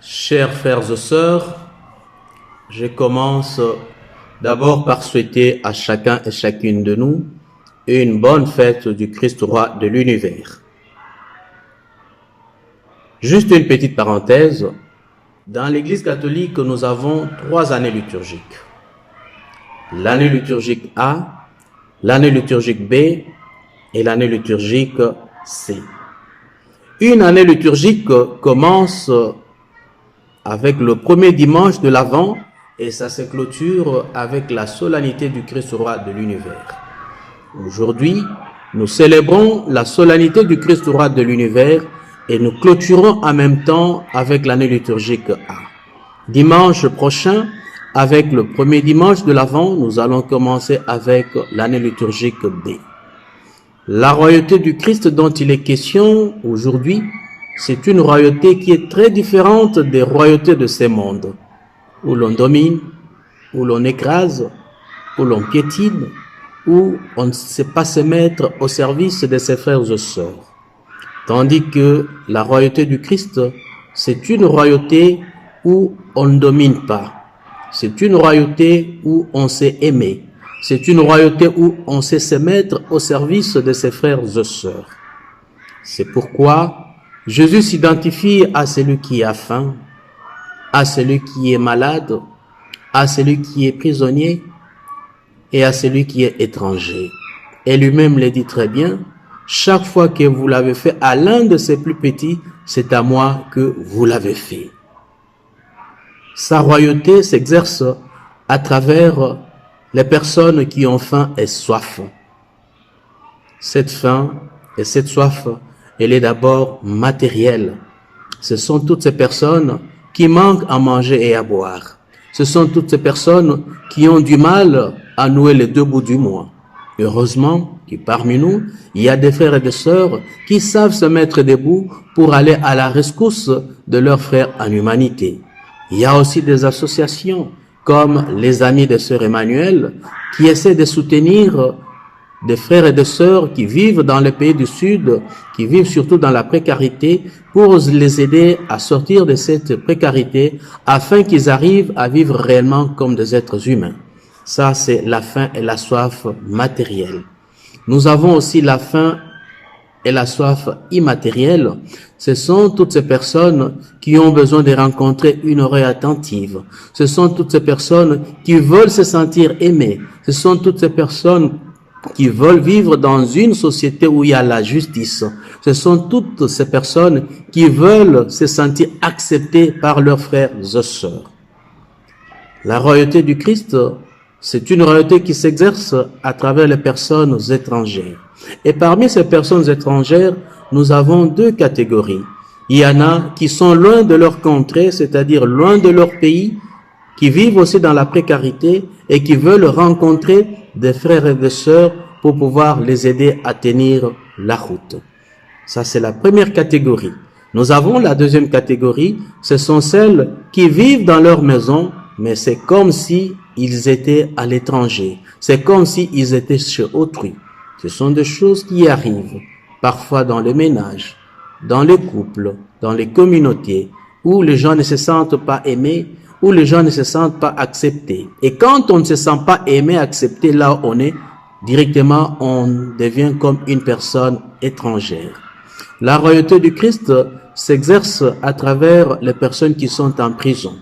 Chers frères et sœurs, je commence d'abord par souhaiter à chacun et chacune de nous une bonne fête du Christ roi de l'univers. Juste une petite parenthèse, dans l'Église catholique, nous avons 3 années liturgiques. L'année liturgique A, l'année liturgique B et l'année liturgique C. Une année liturgique commence avec le premier dimanche de l'Avent et ça se clôture avec la solennité du Christ roi de l'univers. Aujourd'hui, nous célébrons la solennité du Christ roi de l'univers et nous clôturons en même temps avec l'année liturgique A. Dimanche prochain, avec le premier dimanche de l'Avent, nous allons commencer avec l'année liturgique B. La royauté du Christ dont il est question aujourd'hui, c'est une royauté qui est très différente des royautés de ces mondes, où l'on domine, où l'on écrase, où l'on piétine, où on ne sait pas se mettre au service de ses frères et sœurs. Tandis que la royauté du Christ, c'est une royauté où on ne domine pas. C'est une royauté où on sait aimer. C'est une royauté où on sait se mettre au service de ses frères et sœurs. C'est pourquoi Jésus s'identifie à celui qui a faim, à celui qui est malade, à celui qui est prisonnier et à celui qui est étranger. Et lui-même le dit très bien, chaque fois que vous l'avez fait à l'un de ses plus petits, c'est à moi que vous l'avez fait. Sa royauté s'exerce à travers les personnes qui ont faim et soif. Cette faim et cette soif, elle est d'abord matérielle. Ce sont toutes ces personnes qui manquent à manger et à boire. Ce sont toutes ces personnes qui ont du mal à nouer les 2 bouts du mois. Heureusement que parmi nous, il y a des frères et des sœurs qui savent se mettre debout pour aller à la rescousse de leurs frères en humanité. Il y a aussi des associations comme les Amis des Sœurs Emmanuel qui essaient de soutenir des frères et des sœurs qui vivent dans les pays du Sud, qui vivent surtout dans la précarité, pour les aider à sortir de cette précarité afin qu'ils arrivent à vivre réellement comme des êtres humains. Ça, c'est la faim et la soif matérielle. Nous avons aussi la faim et la soif immatérielle. Ce sont toutes ces personnes qui ont besoin de rencontrer une oreille attentive. Ce sont toutes ces personnes qui veulent se sentir aimées. Ce sont toutes ces personnes qui veulent vivre dans une société où il y a la justice. Ce sont toutes ces personnes qui veulent se sentir acceptées par leurs frères et sœurs. La royauté du Christ, c'est une royauté qui s'exerce à travers les personnes étrangères. Et parmi ces personnes étrangères, nous avons 2 catégories. Il y en a qui sont loin de leur contrée, c'est-à-dire loin de leur pays, qui vivent aussi dans la précarité et qui veulent rencontrer des frères et des sœurs pour pouvoir les aider à tenir la route. Ça, c'est la première catégorie. Nous avons la deuxième catégorie, ce sont celles qui vivent dans leur maison, mais c'est comme si ils étaient à l'étranger. C'est comme si ils étaient chez autrui. Ce sont des choses qui arrivent, parfois dans les ménages, dans les couples, dans les communautés, où les gens ne se sentent pas aimés, où les gens ne se sentent pas acceptés. Et quand on ne se sent pas aimé, accepté là où on est, directement on devient comme une personne étrangère. La royauté du Christ s'exerce à travers les personnes qui sont en prison.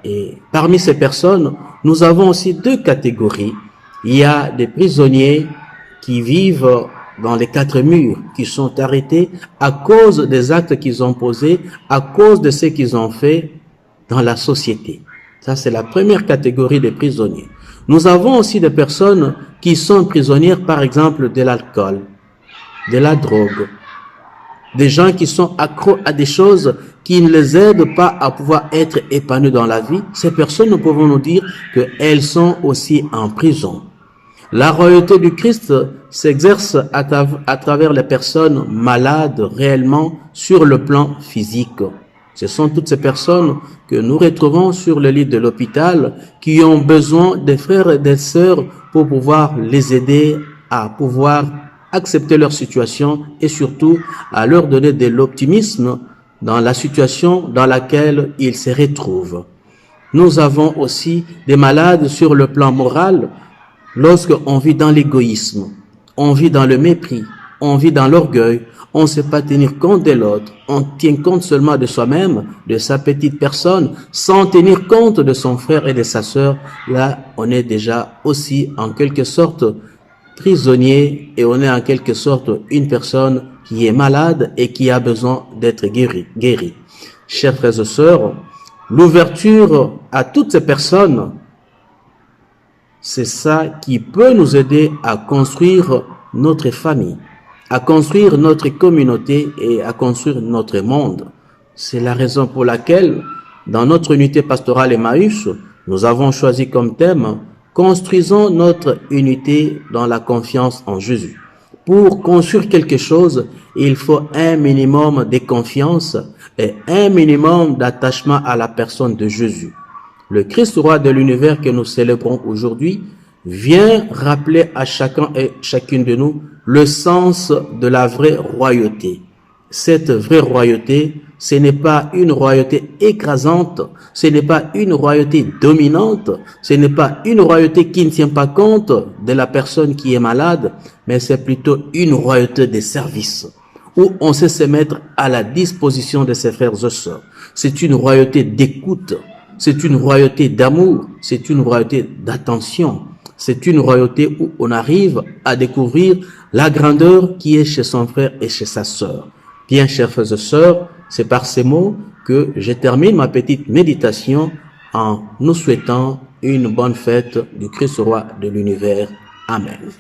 Et parmi ces personnes, nous avons aussi 2 catégories. Il y a des prisonniers qui vivent dans les 4 murs, qui sont arrêtés à cause des actes qu'ils ont posés, à cause de ce qu'ils ont fait dans la société. Ça, c'est la première catégorie des prisonniers. Nous avons aussi des personnes qui sont prisonnières, par exemple, de l'alcool, de la drogue, des gens qui sont accros à des choses qui ne les aident pas à pouvoir être épanouis dans la vie. Ces personnes, nous pouvons nous dire qu'elles sont aussi en prison. La royauté du Christ s'exerce à travers les personnes malades réellement sur le plan physique. Ce sont toutes ces personnes que nous retrouvons sur le lit de l'hôpital qui ont besoin des frères et des sœurs pour pouvoir les aider à pouvoir accepter leur situation et surtout à leur donner de l'optimisme dans la situation dans laquelle il se retrouve. Nous avons aussi des malades sur le plan moral lorsqu'on vit dans l'égoïsme, on vit dans le mépris, on vit dans l'orgueil, on ne sait pas tenir compte de l'autre, on tient compte seulement de soi-même, de sa petite personne, sans tenir compte de son frère et de sa sœur. Là, on est déjà aussi en quelque sorte prisonnier et on est en quelque sorte une personne qui est malade et qui a besoin d'être guérie. Chers frères et sœurs, l'ouverture à toutes ces personnes, c'est ça qui peut nous aider à construire notre famille, à construire notre communauté et à construire notre monde. C'est la raison pour laquelle, dans notre unité pastorale Emmaüs, nous avons choisi comme thème « Construisons notre unité dans la confiance en Jésus ». Pour construire quelque chose, il faut un minimum de confiance et un minimum d'attachement à la personne de Jésus. Le Christ roi de l'univers que nous célébrons aujourd'hui vient rappeler à chacun et chacune de nous le sens de la vraie royauté. Cette vraie royauté, ce n'est pas une royauté écrasante, ce n'est pas une royauté dominante, ce n'est pas une royauté qui ne tient pas compte de la personne qui est malade, mais c'est plutôt une royauté de service, où on sait se mettre à la disposition de ses frères et sœurs. C'est une royauté d'écoute, c'est une royauté d'amour, c'est une royauté d'attention. C'est une royauté où on arrive à découvrir la grandeur qui est chez son frère et chez sa sœur. Bien, chers frères et sœurs, c'est par ces mots que je termine ma petite méditation en nous souhaitant une bonne fête du Christ roi de l'univers. Amen.